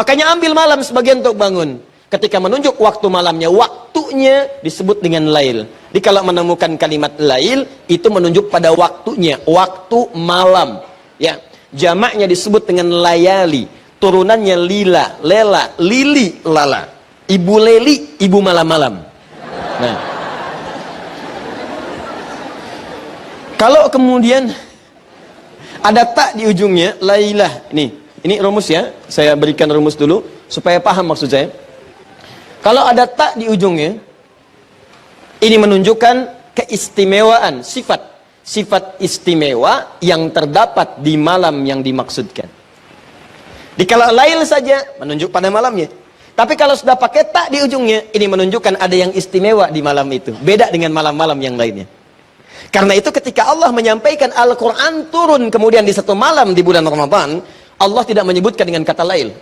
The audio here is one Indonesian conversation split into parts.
Makanya ambil malam sebagian untuk bangun. Ketika menunjuk waktu malamnya, waktunya disebut dengan lail. Jadi kalau menemukan kalimat lail, itu menunjuk pada waktunya, waktu malam. Ya, jamaknya disebut dengan layali. Turunannya lila, lela, lili, lala. Ibu leli, ibu malam-malam. Nah, kalau kemudian ada tak di ujungnya, lailah. Ini rumus ya. Saya berikan rumus dulu supaya paham maksud saya. Kalau ada tak di ujungnya, ini menunjukkan keistimewaan, sifat istimewa yang terdapat di malam yang dimaksudkan. Di kalau lail saja menunjuk pada malamnya. Tapi kalau sudah pakai tak di ujungnya, ini menunjukkan ada yang istimewa di malam itu. Beda dengan malam-malam yang lainnya. Karena itu ketika Allah menyampaikan Al-Quran turun kemudian di satu malam di bulan Ramadan, Allah tidak menyebutkan dengan kata lail.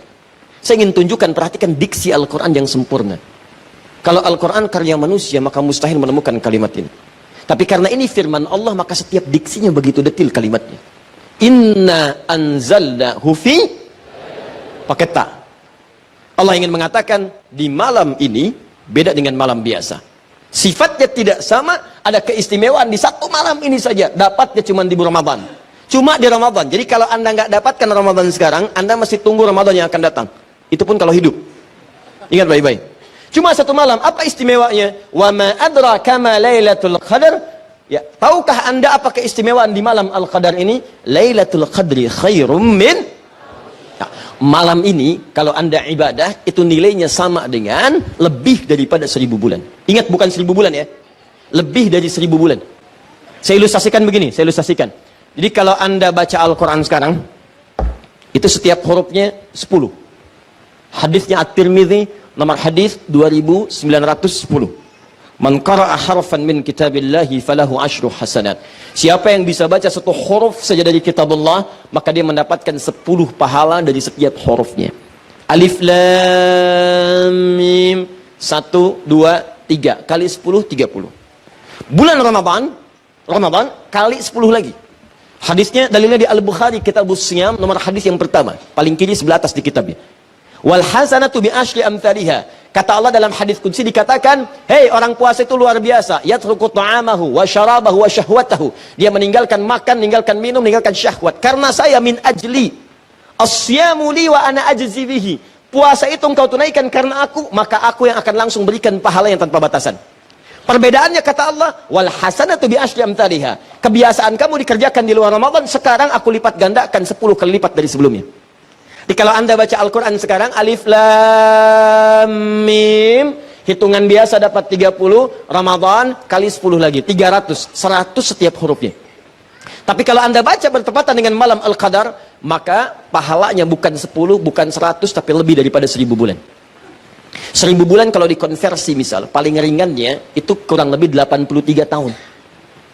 Saya ingin tunjukkan, perhatikan diksi Al-Quran yang sempurna. Kalau Al-Quran karya manusia, maka mustahil menemukan kalimat ini. Tapi karena ini firman Allah, maka setiap diksinya begitu detil kalimatnya. Inna anzalnahu fi, pakai ta. Allah ingin mengatakan, di malam ini, beda dengan malam biasa. Sifatnya tidak sama, ada keistimewaan di satu malam ini saja. Dapatnya cuma di bulan Ramadan. Cuma di Ramadan. Jadi kalau Anda nggak dapatkan Ramadan sekarang, Anda mesti tunggu Ramadan yang akan datang. Itu pun kalau hidup. Ingat baik-baik. Cuma satu malam. Apa istimewanya? Wa ma adraka ma lailatul qadar. Ya, tahukah Anda apa keistimewaan di malam Al-Qadar ini? Lailatul qadri khairum min. Ya, malam ini kalau Anda ibadah itu nilainya sama dengan lebih daripada 1000 bulan. Ingat, bukan 1000 bulan ya. Lebih dari 1000 bulan. Saya ilustrasikan begini, saya ilustrasikan. Jadi kalau Anda baca Al-Quran sekarang, itu setiap hurufnya 10. Hadisnya At-Tirmidzi, nomor hadis 2910. Man qara'a harfan min kitabillahi falahu asyru hasanat. Siapa yang bisa baca satu huruf saja dari kitab Allah, maka dia mendapatkan 10 pahala dari setiap hurufnya. Alif Lam Mim 1, 2, 3 kali 10, 30. Bulan Ramadan kali 10 lagi. Hadisnya dalilnya di Al-Bukhari, Kitabus Siyam, nomor hadis yang pertama, paling kiri sebelah atas di kitabnya. Wal hasanatu bi asyri amthaliha. Kata Allah dalam hadis qudsi dikatakan, "Hei, orang puasa itu luar biasa, yatruku ta'amahu wa syarabahu wa syahwatahu." Dia meninggalkan makan, meninggalkan minum, meninggalkan syahwat. Karena saya min ajli. As-siyamu li wa ana ajzi bihi. Puasa itu engkau tunaikan karena aku, maka aku yang akan langsung berikan pahala yang tanpa batasan. Perbedaannya kata Allah, wal hasanatu bi asyri amthaliha. Kebiasaan kamu dikerjakan di luar Ramadan, sekarang aku lipat gandakan 10 kali lipat dari sebelumnya. Jadi kalau Anda baca Al-Quran sekarang, Alif Lam Mim, hitungan biasa dapat 30, Ramadan kali 10 lagi, 300, 100 setiap hurufnya. Tapi kalau Anda baca bertepatan dengan malam Al-Qadar, maka pahalanya bukan 10, bukan 100, tapi lebih daripada 1000 bulan. 1000 bulan kalau dikonversi misal, paling ringannya itu kurang lebih 83 tahun.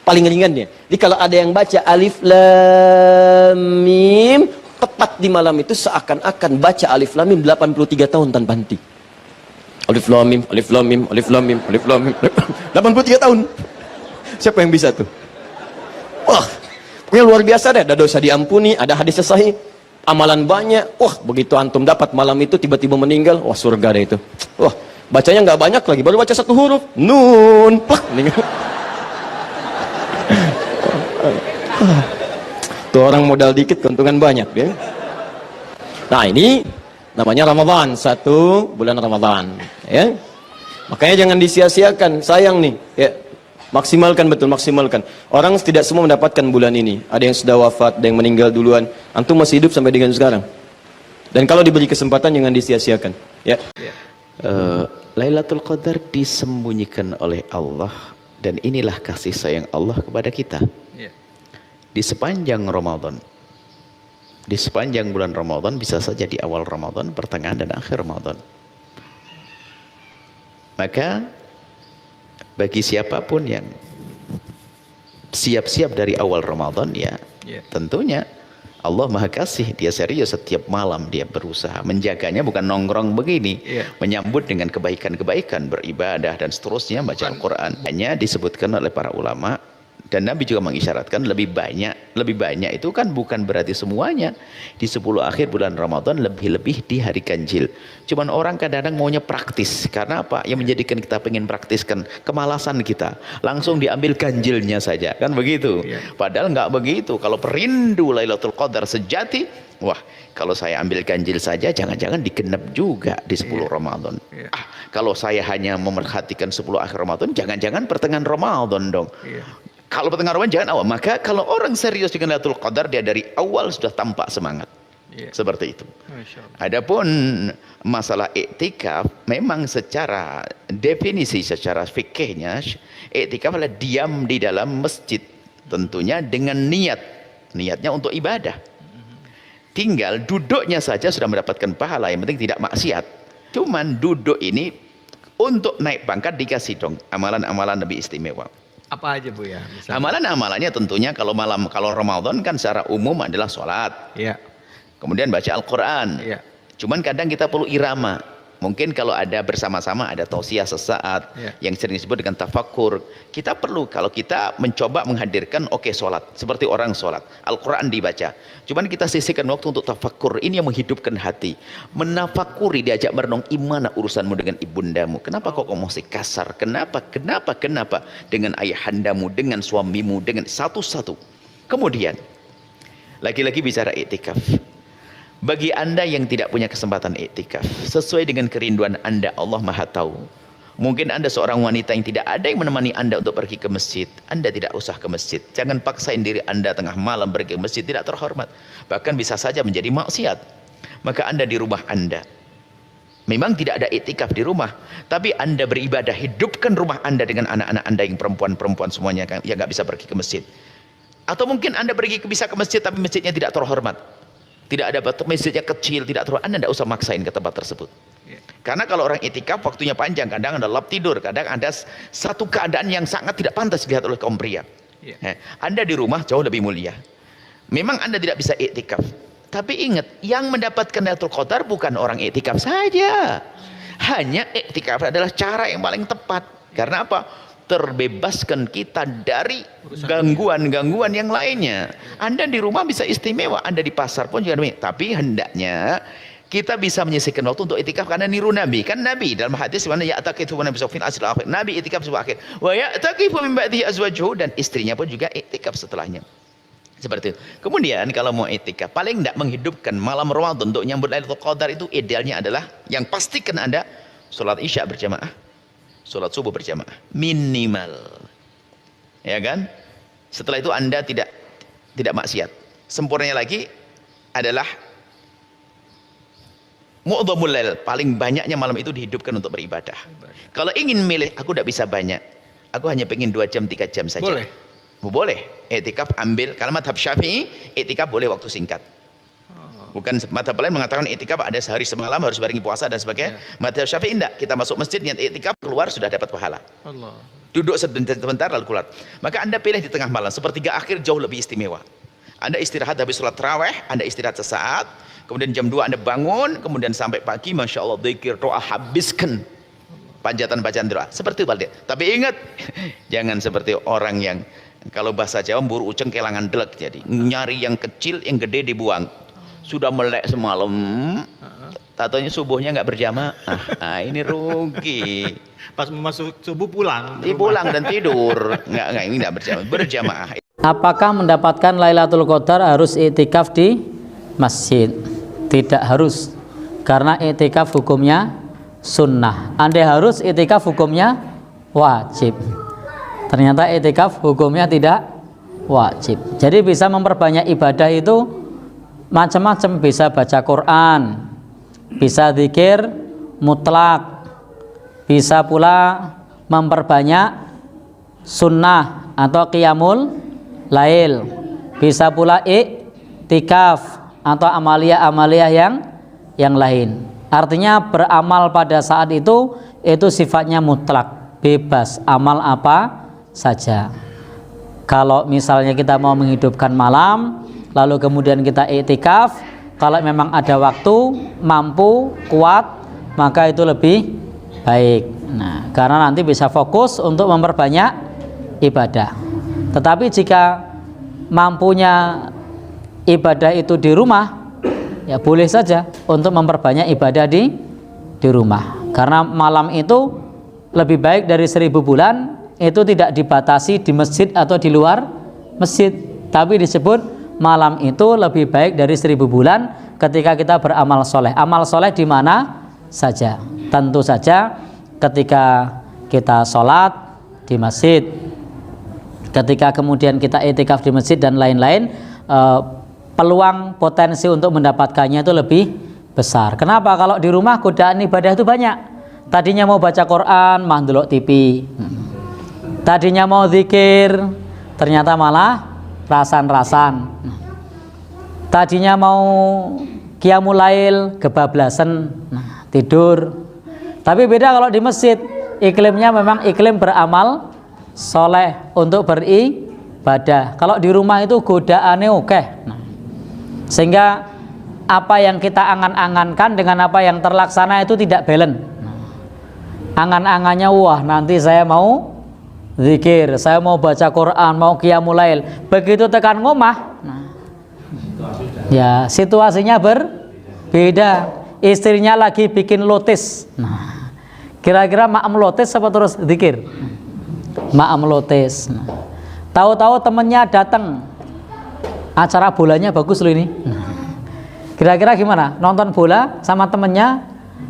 Paling ringannya. Jadi kalau ada yang baca Alif Lam Mim, tepat di malam itu seakan-akan baca Alif Lam Mim 83 tahun tanpa henti. Alif Lam Mim, Alif Lam Mim, Alif Lam Mim, Alif Lam Mim, 83 tahun. Siapa yang bisa tuh? Wah, pokoknya luar biasa deh. Ada dosa diampuni, ada hadis sahih, amalan banyak. Wah, begitu antum dapat malam itu tiba-tiba meninggal, wah surga deh itu. Wah, bacanya nggak banyak lagi, baru baca satu huruf, nun, plak, meninggal. Tuh orang modal dikit, keuntungan banyak ya. Nah ini namanya Ramadan, 1 bulan Ramadan ya. Makanya jangan disia-siakan, sayang nih ya. Maksimalkan, betul maksimalkan. Orang tidak semua mendapatkan bulan ini. Ada yang sudah wafat, ada yang meninggal duluan. Antum masih hidup sampai dengan sekarang. Dan kalau diberi kesempatan jangan disia-siakan ya. Lailatul Qadar disembunyikan oleh Allah, dan inilah kasih sayang Allah kepada kita. Di sepanjang Ramadan, di sepanjang bulan Ramadan, bisa saja di awal Ramadan, pertengahan dan akhir Ramadan. Maka bagi siapapun yang siap-siap dari awal Ramadan, ya tentunya Allah Maha Kasih, dia serius setiap malam dia berusaha menjaganya, bukan nongkrong begini, menyambut dengan kebaikan-kebaikan, beribadah dan seterusnya, baca Al-Quran. Hanya disebutkan oleh para ulama Dan Nabi juga mengisyaratkan lebih banyak itu kan bukan berarti semuanya. Di 10 akhir bulan Ramadan lebih-lebih di hari ganjil. Cuman orang kadang-kadang maunya praktis. Karena apa? Yang menjadikan kita pengen praktiskan kemalasan kita. Langsung diambil ganjilnya saja. Kan begitu. Padahal nggak begitu. Kalau perindu Lailatul Qadar sejati, wah, kalau saya ambil ganjil saja jangan-jangan digenap juga di 10 Ramadan. Kalau saya hanya memerhatikan 10 akhir Ramadan, jangan-jangan pertengahan Ramadan dong. Kalau pertengahan Ramadan jangan awal. Maka kalau orang serius dengan Lailatul Qadar, dia dari awal sudah tampak semangat. Seperti itu. Adapun masalah iktikaf, memang secara definisi, secara fikihnya, iktikaf adalah diam di dalam masjid. Tentunya dengan niatnya untuk ibadah. Tinggal duduknya saja sudah mendapatkan pahala, yang penting tidak maksiat. Cuman duduk ini untuk naik pangkat dikasih dong amalan-amalan lebih istimewa. Apa aja Bu ya? Amalan-amalannya tentunya kalau Ramadan kan secara umum adalah sholat. Kemudian baca Al-Quran. Cuman kadang kita perlu irama. Mungkin kalau ada bersama-sama ada tausiah sesaat yang sering disebut dengan tafakkur. Kita perlu, kalau kita mencoba menghadirkan sholat seperti orang sholat, Al-Quran dibaca. Cuman kita sisihkan waktu untuk tafakkur. Ini yang menghidupkan hati. Menafakuri, diajak merenung, gimana urusanmu dengan ibundamu? Kenapa kok kamu masih kasar? Kenapa? Dengan ayahandamu, dengan suamimu, dengan satu-satu. Kemudian lagi-lagi bicara iktikaf. Bagi anda yang tidak punya kesempatan iktikaf, sesuai dengan kerinduan anda, Allah Maha tahu. Mungkin anda seorang wanita yang tidak ada yang menemani anda untuk pergi ke masjid, anda tidak usah ke masjid. Jangan paksain diri anda tengah malam pergi ke masjid, tidak terhormat. Bahkan bisa saja menjadi maksiat. Maka anda di rumah anda, memang tidak ada iktikaf di rumah, tapi anda beribadah, hidupkan rumah anda dengan anak-anak anda yang perempuan-perempuan semuanya yang nggak bisa pergi ke masjid. Atau mungkin anda bisa ke masjid tapi masjidnya tidak terhormat. Tidak ada masjidnya kecil, tidak terlalu, anda tidak usah maksain ke tempat tersebut. Karena kalau orang itikaf waktunya panjang, kadang ada lap tidur, kadang ada satu keadaan yang sangat tidak pantas dilihat oleh kaum pria. Anda di rumah jauh lebih mulia. Memang anda tidak bisa itikaf, tapi ingat, yang mendapatkan Lailatul Qadar bukan orang itikaf saja. Hanya itikaf adalah cara yang paling tepat. Karena apa? Terbebaskan kita dari gangguan-gangguan yang lainnya. Anda di rumah bisa istimewa, anda di pasar pun juga demikian. Tapi hendaknya kita bisa menyisihkan waktu untuk itikaf karena niru Nabi. Kan Nabi dalam hadis mana ya'taqifu Nabi fil asr akhir. Nabi itikaf sebuah akhir. Wa ya'taqifu min ba'dihi azwajuhu, dan istrinya pun juga itikaf setelahnya. Seperti itu. Kemudian kalau mau itikaf, paling tidak menghidupkan malam Ramadan untuk nyambut Lailatul Qadar, itu idealnya adalah yang pastikan anda sholat Isya berjamaah, sholat subuh berjamaah minimal, ya kan? Setelah itu anda tidak maksiat. Sempurnanya lagi adalah mu'dhamul lail, paling banyaknya malam itu dihidupkan untuk beribadah. Kalau ingin milih, aku tidak bisa banyak, aku hanya pengen 2 jam 3 jam saja. Boleh. Iktikaf ambil, kalau madhab Syafi'i iktikaf boleh waktu singkat. Bukan madhab lain mengatakan iktikaf ada sehari semalam harus barengi puasa dan sebagainya. Madhab Syafi'i tidak. Kita masuk masjid niat iktikaf, keluar sudah dapat pahala. Duduk sebentar lalu keluar. Maka anda pilih di tengah malam, sepertiga akhir jauh lebih istimewa. Anda istirahat habis sholat tarawih, anda istirahat sesaat, kemudian jam 2 anda bangun, kemudian sampai pagi, masya Allah, dzikir, doa, habiskan bacaan doa. Seperti itu. Tapi ingat, jangan seperti orang yang kalau bahasa Jawa buru uceng kelangan delek, jadi nyari yang kecil, yang gede dibuang. Sudah melek semalam, tatonya subuhnya nggak berjamaah. Ini rugi. Pas masuk subuh pulang dan tidur, nggak ini nggak berjamaah. Apakah mendapatkan Lailatul Qadar harus iktikaf di masjid? Tidak harus, karena iktikaf hukumnya sunnah. Anda harus iktikaf hukumnya wajib. Ternyata iktikaf hukumnya tidak wajib. Jadi bisa memperbanyak ibadah itu macam-macam, bisa baca Quran, bisa zikir mutlak, bisa pula memperbanyak sunnah atau qiyamul lail, bisa pula iktikaf atau amalia-amalia yang lain. Artinya beramal pada saat itu sifatnya mutlak, bebas, amal apa saja. Kalau misalnya kita mau menghidupkan malam, lalu kemudian kita iktikaf, kalau memang ada waktu, mampu, kuat, maka itu lebih baik. Nah, karena nanti bisa fokus untuk memperbanyak ibadah. Tetapi jika mampunya ibadah itu di rumah, ya boleh saja untuk memperbanyak ibadah di rumah. Karena malam itu lebih baik dari 1000 bulan, itu tidak dibatasi di masjid atau di luar masjid, tapi disebut malam itu lebih baik dari 1000 bulan ketika kita beramal soleh. Amal soleh di mana saja, tentu saja ketika kita sholat di masjid, ketika kemudian kita i'tikaf di masjid dan lain-lain, peluang potensi untuk mendapatkannya itu lebih besar. Kenapa? Kalau di rumah godaan ibadah itu banyak. Tadinya mau baca Quran, mah ndelok TV. Tadinya mau zikir, ternyata malah rasan-rasan. Tadinya mau qiyamul lail, kebablasan, tidur. Tapi beda kalau di masjid, iklimnya memang iklim beramal soleh untuk beribadah. Kalau di rumah itu godaannya oke. Sehingga apa yang kita angan-angankan dengan apa yang terlaksana itu tidak balance. Angan-angannya, wah nanti saya mau zikir, saya mau baca Quran, mau qiyamul lail. Begitu tekan ngomah, ya situasinya berbeda. Istrinya lagi bikin lotis. Kira-kira ma'am lotis apa terus zikir? Ma'am lotis. Tahu-tahu temennya datang, acara bolanya bagus loh ini. Kira-kira gimana? Nonton bola sama temennya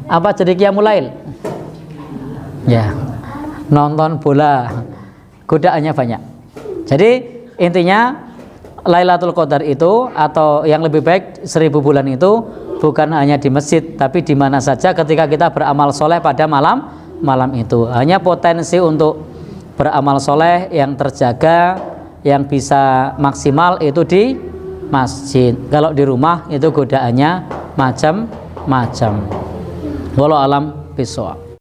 apa jadi qiyamul lail? Ya, nonton bola, godaannya banyak. Jadi intinya Lailatul Qadar itu, atau yang lebih baik 1000 bulan itu, bukan hanya di masjid, tapi di mana saja ketika kita beramal soleh pada malam itu. Hanya potensi untuk beramal soleh yang terjaga, yang bisa maksimal itu di masjid. Kalau di rumah itu godaannya macam-macam. Wallahu alam bishawab.